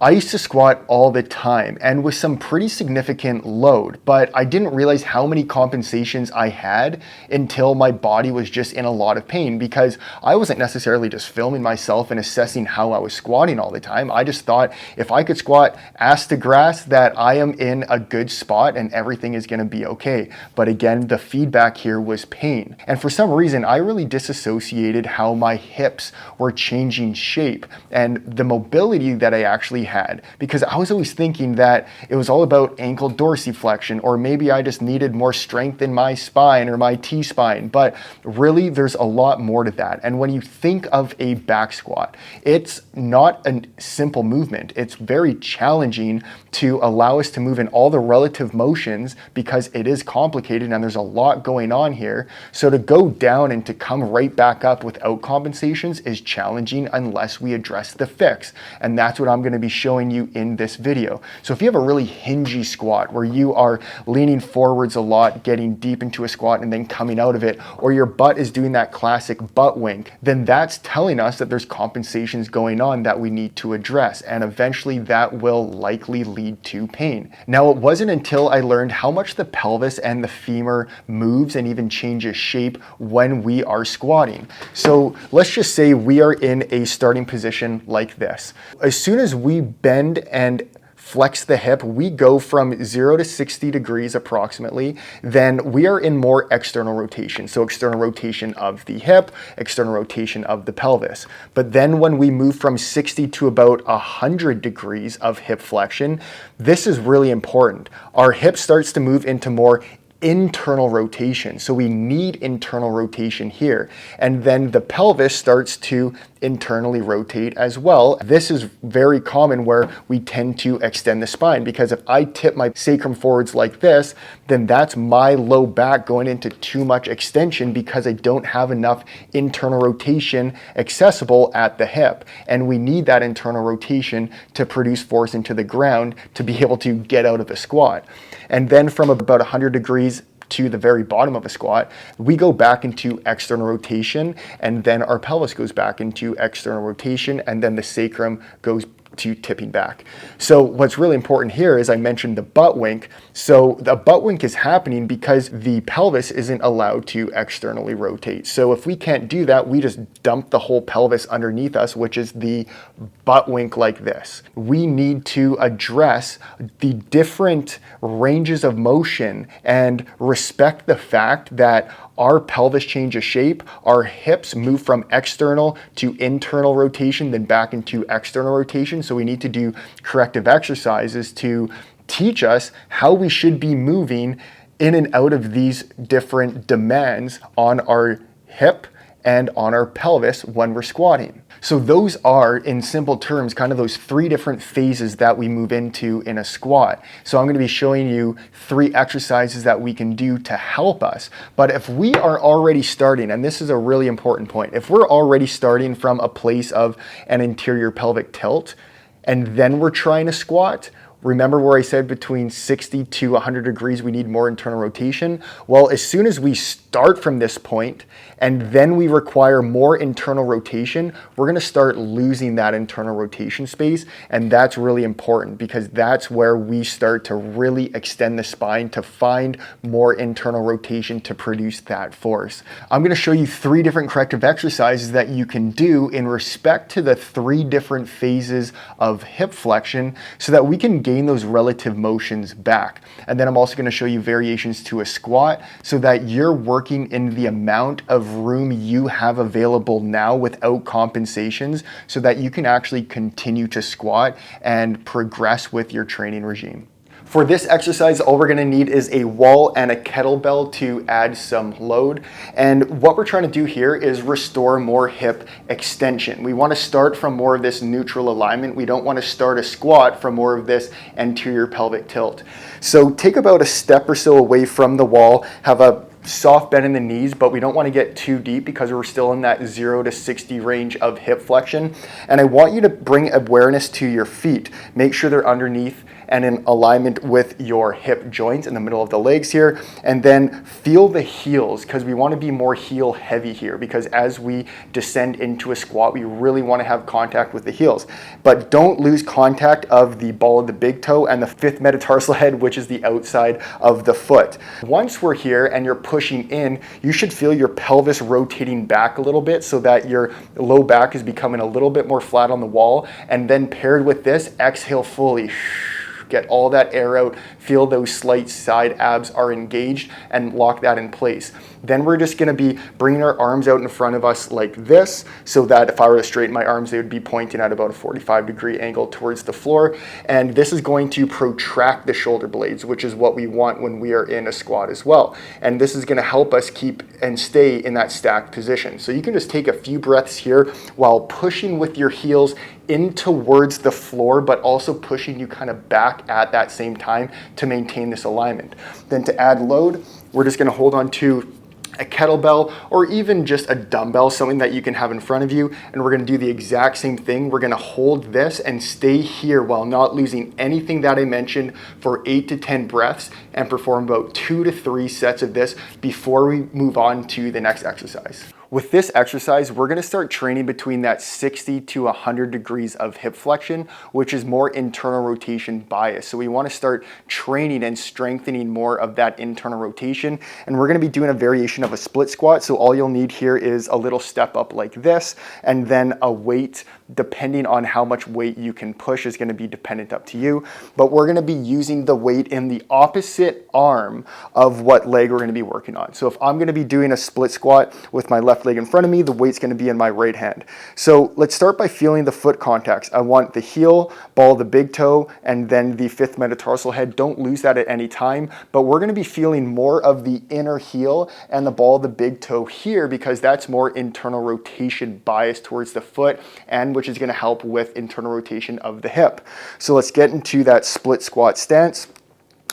I used to squat all the time and with some pretty significant load, but I didn't realize how many compensations I had until my body was just in a lot of pain, because I wasn't necessarily just filming myself and assessing how I was squatting all the time. I just thought if I could squat ass to grass that I am in a good spot and everything is going to be okay. But again, the feedback here was pain. And for some reason, I really disassociated how my hips were changing shape and the mobility that I actually had, because I was always thinking that it was all about ankle dorsiflexion, or maybe I just needed more strength in my spine or my T-spine. But really, there's a lot more to that. And when you think of a back squat, it's not a simple movement. It's very challenging to allow us to move in all the relative motions, because it is complicated and there's a lot going on here. So to go down and to come right back up without compensations is challenging unless we address the fix. And that's what I'm going to be showing you in this video. So if you have a really hingy squat where you are leaning forwards a lot, getting deep into a squat and then coming out of it, or your butt is doing that classic butt wink, then that's telling us that there's compensations going on that we need to address. And eventually that will likely lead to pain. Now, it wasn't until I learned how much the pelvis and the femur moves and even changes shape when we are squatting. So let's just say we are in a starting position like this. As soon as we bend and flex the hip, we go from 0 to 60 degrees approximately, then we are in more external rotation. So external rotation of the hip, external rotation of the pelvis. But then when we move from 60 to about 100 degrees of hip flexion, this is really important. Our hip starts to move into more internal rotation. So we need internal rotation here. And then the pelvis starts to internally rotate as well. This is very common where we tend to extend the spine, because if I tip my sacrum forwards like this, then that's my low back going into too much extension because I don't have enough internal rotation accessible at the hip. And we need that internal rotation to produce force into the ground to be able to get out of the squat. And then from about 100 degrees to the very bottom of a squat, we go back into external rotation, and then our pelvis goes back into external rotation, and then the sacrum goes to tipping back. So what's really important here is I mentioned the butt wink. So the butt wink is happening because the pelvis isn't allowed to externally rotate. So if we can't do that, we just dump the whole pelvis underneath us, which is the butt wink like this. We need to address the different ranges of motion and respect the fact that our pelvis changes shape, our hips move from external to internal rotation, then back into external rotation. So we need to do corrective exercises to teach us how we should be moving in and out of these different demands on our hip and on our pelvis when we're squatting. So those are, in simple terms, kind of those three different phases that we move into in a squat. So I'm going to be showing you 3 exercises that we can do to help us. But if we are already starting, and this is a really important point, if we're already starting from a place of an anterior pelvic tilt, and then we're trying to squat, remember where I said between 60 to 100 degrees we need more internal rotation? Well, as soon as we start from this point and then we require more internal rotation, we're going to start losing that internal rotation space. And that's really important, because that's where we start to really extend the spine to find more internal rotation to produce that force. I'm going to show you 3 different corrective exercises that you can do in respect to the 3 different phases of hip flexion so that we can gain those relative motions back. And then I'm also going to show you variations to a squat so that you're working in the amount of room you have available now without compensations, so that you can actually continue to squat and progress with your training regime. For this exercise, all we're gonna need is a wall and a kettlebell to add some load. And what we're trying to do here is restore more hip extension. We wanna start from more of this neutral alignment. We don't wanna start a squat from more of this anterior pelvic tilt. So take about a step or so away from the wall, have a soft bend in the knees, but we don't want to get too deep because we're still in that 0 to 60 range of hip flexion. And I want you to bring awareness to your feet. Make sure they're underneath and in alignment with your hip joints in the middle of the legs here. And then feel the heels, because we want to be more heel heavy here, because as we descend into a squat, we really want to have contact with the heels. But don't lose contact of the ball of the big toe and the fifth metatarsal head, which is the outside of the foot. Once we're here and you're pushing in, you should feel your pelvis rotating back a little bit so that your low back is becoming a little bit more flat on the wall. And then paired with this, exhale fully. Get all that air out, feel those slight side abs are engaged, and lock that in place. Then we're just gonna be bringing our arms out in front of us like this, so that if I were to straighten my arms, they would be pointing at about a 45-degree angle towards the floor. And this is going to protract the shoulder blades, which is what we want when we are in a squat as well. And this is gonna help us keep and stay in that stacked position. So you can just take a few breaths here while pushing with your heels in towards the floor, but also pushing you kind of back at that same time to maintain this alignment. Then to add load, we're just gonna hold on to a kettlebell or even just a dumbbell, something that you can have in front of you, and we're gonna do the exact same thing. We're gonna hold this and stay here while not losing anything that I mentioned for 8 to 10 breaths and perform about 2 to 3 sets of this before we move on to the next exercise. With this exercise, we're gonna start training between that 60 to 100 degrees of hip flexion, which is more internal rotation bias. So we wanna start training and strengthening more of that internal rotation. And we're gonna be doing a variation of a split squat. So all you'll need here is a little step up like this, and then a weight, depending on how much weight you can push, is gonna be dependent up to you. But we're gonna be using the weight in the opposite arm of what leg we're gonna be working on. So if I'm gonna be doing a split squat with my left leg in front of me, the weight's gonna be in my right hand. So let's start by feeling the foot contacts. I want the heel, ball of the big toe, and then the fifth metatarsal head. Don't lose that at any time, but we're gonna be feeling more of the inner heel and the ball of the big toe here, because that's more internal rotation bias towards the foot, and which is gonna help with internal rotation of the hip. So let's get into that split squat stance.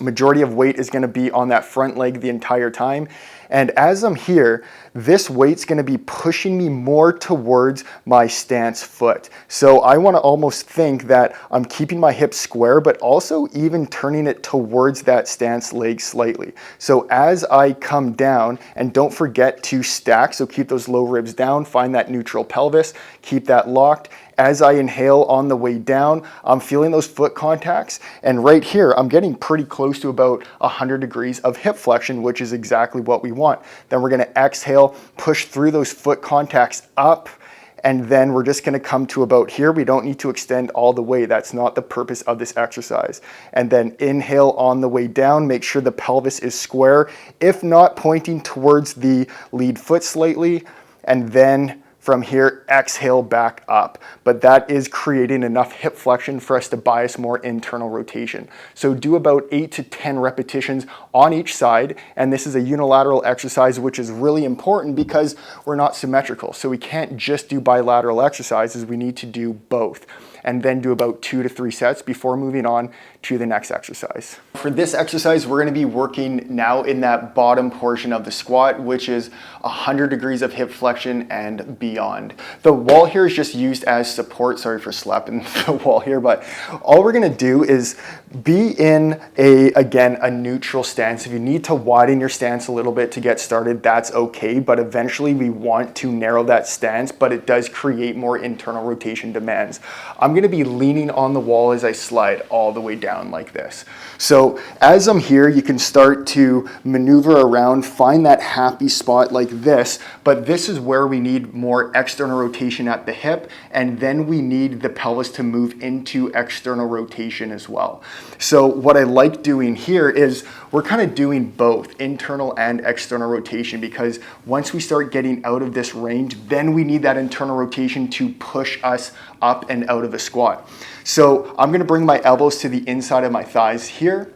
Majority of weight is gonna be on that front leg the entire time. And as I'm here, this weight's gonna be pushing me more towards my stance foot. So I wanna almost think that I'm keeping my hips square, but also even turning it towards that stance leg slightly. So as I come down, and don't forget to stack, so keep those low ribs down, find that neutral pelvis, keep that locked. As I inhale on the way down, I'm feeling those foot contacts. And right here, I'm getting pretty close to about 100 degrees of hip flexion, which is exactly what we want. Then we're gonna exhale, push through those foot contacts up, and then we're just gonna come to about here. We don't need to extend all the way. That's not the purpose of this exercise. And then inhale on the way down, make sure the pelvis is square, if not pointing towards the lead foot slightly, and then from here, exhale back up. But that is creating enough hip flexion for us to bias more internal rotation. So do about 8 to 10 repetitions on each side. And this is a unilateral exercise, which is really important because we're not symmetrical. So we can't just do bilateral exercises. We need to do both. And then do about 2 to 3 sets before moving on to the next exercise. For this exercise, we're gonna be working now in that bottom portion of the squat, which is 100 degrees of hip flexion and beyond. The wall here is just used as support. Sorry for slapping the wall here, but all we're gonna do is be in again, a neutral stance. If you need to widen your stance a little bit to get started, that's okay, but eventually we want to narrow that stance, but it does create more internal rotation demands. I'm gonna be leaning on the wall as I slide all the way down like this. So as I'm here, you can start to maneuver around, find that happy spot like this, but this is where we need more external rotation at the hip, and then we need the pelvis to move into external rotation as well. So what I like doing here is we're kind of doing both internal and external rotation, because once we start getting out of this range, then we need that internal rotation to push us up and out of a squat. So I'm gonna bring my elbows to the inside of my thighs here.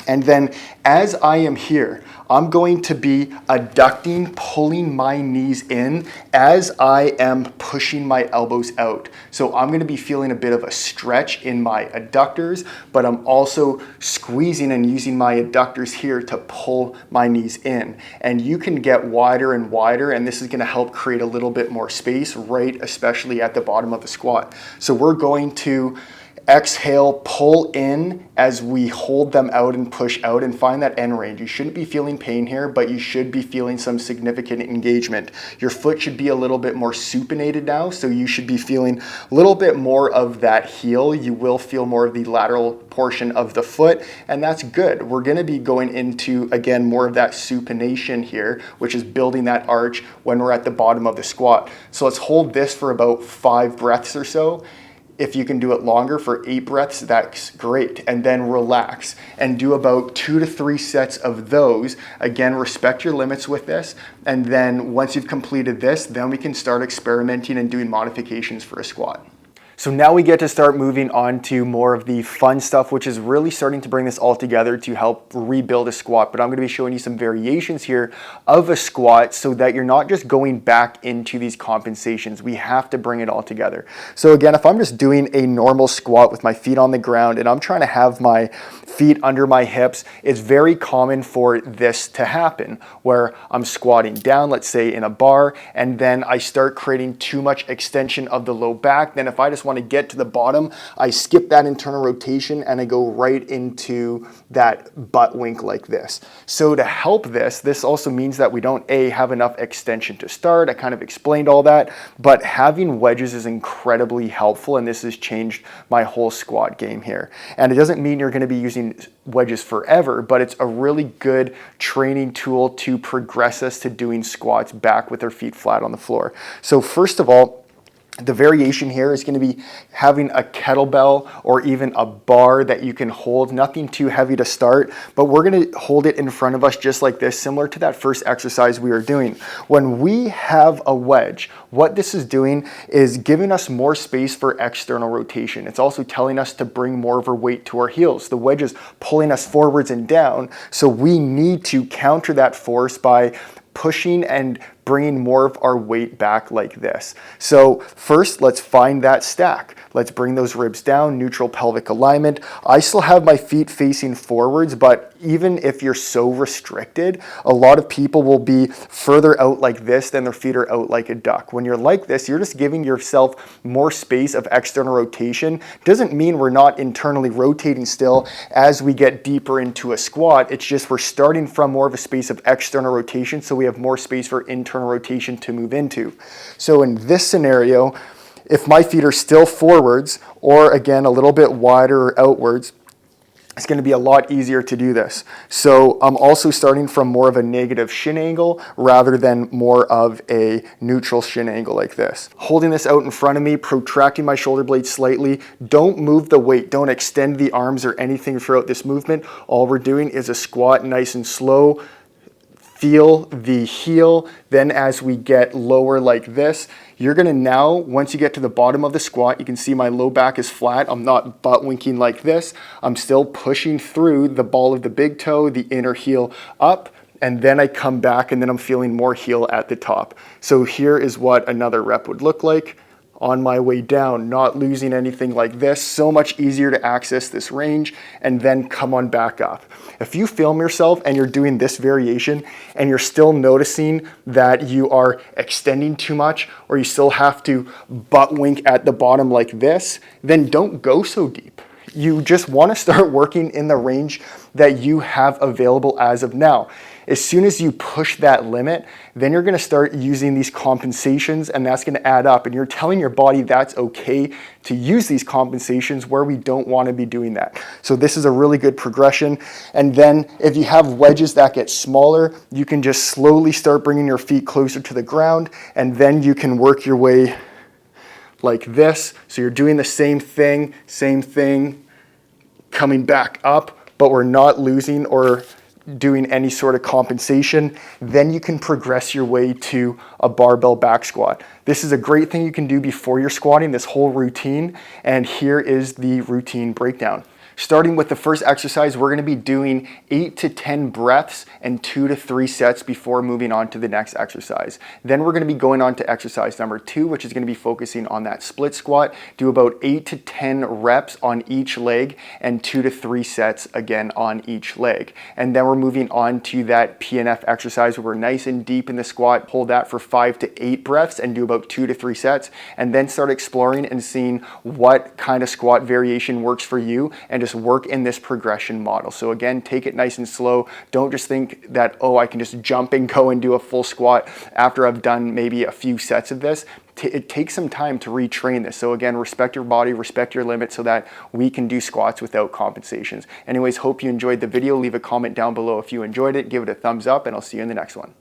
And then as I am here, I'm going to be adducting, pulling my knees in as I am pushing my elbows out. So I'm going to be feeling a bit of a stretch in my adductors, but I'm also squeezing and using my adductors here to pull my knees in. And you can get wider and wider, and this is going to help create a little bit more space, right, especially at the bottom of the squat. So we're going to exhale, pull in as we hold them out and push out, and find that end range. You shouldn't be feeling pain here, but you should be feeling some significant engagement. Your foot should be a little bit more supinated now, so you should be feeling a little bit more of that heel. You will feel more of the lateral portion of the foot, and that's good. We're going to be going into, again, more of that supination here, which is building that arch when we're at the bottom of the squat. So let's hold this for about 5 breaths or so. If you can do it longer for 8 breaths, that's great. And then relax and do about 2 to 3 sets of those. Again, respect your limits with this. And then once you've completed this, then we can start experimenting and doing modifications for a squat. So now we get to start moving on to more of the fun stuff, which is really starting to bring this all together to help rebuild a squat. But I'm going to be showing you some variations here of a squat so that you're not just going back into these compensations. We have to bring it all together. So again, if I'm just doing a normal squat with my feet on the ground and I'm trying to have my feet under my hips, it's very common for this to happen where I'm squatting down, let's say in a bar, and then I start creating too much extension of the low back. Then if I just want to get to the bottom, I skip that internal rotation and I go right into that butt wink like this. So to help this also means that we don't have enough extension to start. I kind of explained all that, but having wedges is incredibly helpful, and this has changed my whole squat game here. And it doesn't mean you're going to be using wedges forever, but it's a really good training tool to progress us to doing squats back with our feet flat on the floor. So first of all, the variation here is going to be having a kettlebell or even a bar that you can hold, nothing too heavy to start, but we're going to hold it in front of us just like this, similar to that first exercise we were doing. When we have a wedge, what this is doing is giving us more space for external rotation. It's also telling us to bring more of our weight to our heels. The wedge is pulling us forwards and down, so we need to counter that force by pushing and bringing more of our weight back like this. So first, let's find that stack. Let's bring those ribs down, neutral pelvic alignment. I still have my feet facing forwards, but even if you're so restricted, a lot of people will be further out like this than their feet are out like a duck. When you're like this, you're just giving yourself more space of external rotation. Doesn't mean we're not internally rotating still as we get deeper into a squat. It's just we're starting from more of a space of external rotation, so we have more space for internal rotation to move into. So in this scenario, if my feet are still forwards or again a little bit wider or outwards, it's going to be a lot easier to do this. So I'm also starting from more of a negative shin angle rather than more of a neutral shin angle like this. Holding this out in front of me, protracting my shoulder blades slightly. Don't move the weight. Don't extend the arms or anything throughout this movement. All we're doing is a squat nice and slow. Feel the heel. Then as we get lower like this, you're gonna now, once you get to the bottom of the squat, you can see my low back is flat. I'm not butt winking like this. I'm still pushing through the ball of the big toe, the inner heel up, and then I come back and then I'm feeling more heel at the top. So here is what another rep would look like. On my way down, not losing anything like this. So much easier to access this range, and then come on back up. If you film yourself and you're doing this variation and you're still noticing that you are extending too much or you still have to butt wink at the bottom like this, then don't go so deep. You just want to start working in the range that you have available as of now. As soon as you push that limit, then you're going to start using these compensations, and that's going to add up. And you're telling your body that's okay to use these compensations where we don't want to be doing that. So this is a really good progression. And then if you have wedges that get smaller, you can just slowly start bringing your feet closer to the ground, and then you can work your way like this. So you're doing the same thing, coming back up, but we're not losing or doing any sort of compensation. Then you can progress your way to a barbell back squat. This is a great thing you can do before you're squatting, this whole routine, and here is the routine breakdown. Starting with the first exercise, we're gonna be doing 8 to 10 breaths and 2 to 3 sets before moving on to the next exercise. Then we're gonna be going on to exercise number 2, which is gonna be focusing on that split squat. Do about 8 to 10 reps on each leg and 2 to 3 sets again on each leg. And then we're moving on to that PNF exercise where we're nice and deep in the squat, hold that for 5 to 8 breaths and do about 2 to 3 sets, and then start exploring and seeing what kind of squat variation works for you and just work in this progression model. So again, take it nice and slow. Don't just think that, oh, I can just jump and go and do a full squat after I've done maybe a few sets of this. It takes some time to retrain this. So again, respect your body, respect your limits so that we can do squats without compensations. Anyways, hope you enjoyed the video. Leave a comment down below if you enjoyed it. Give it a thumbs up and I'll see you in the next one.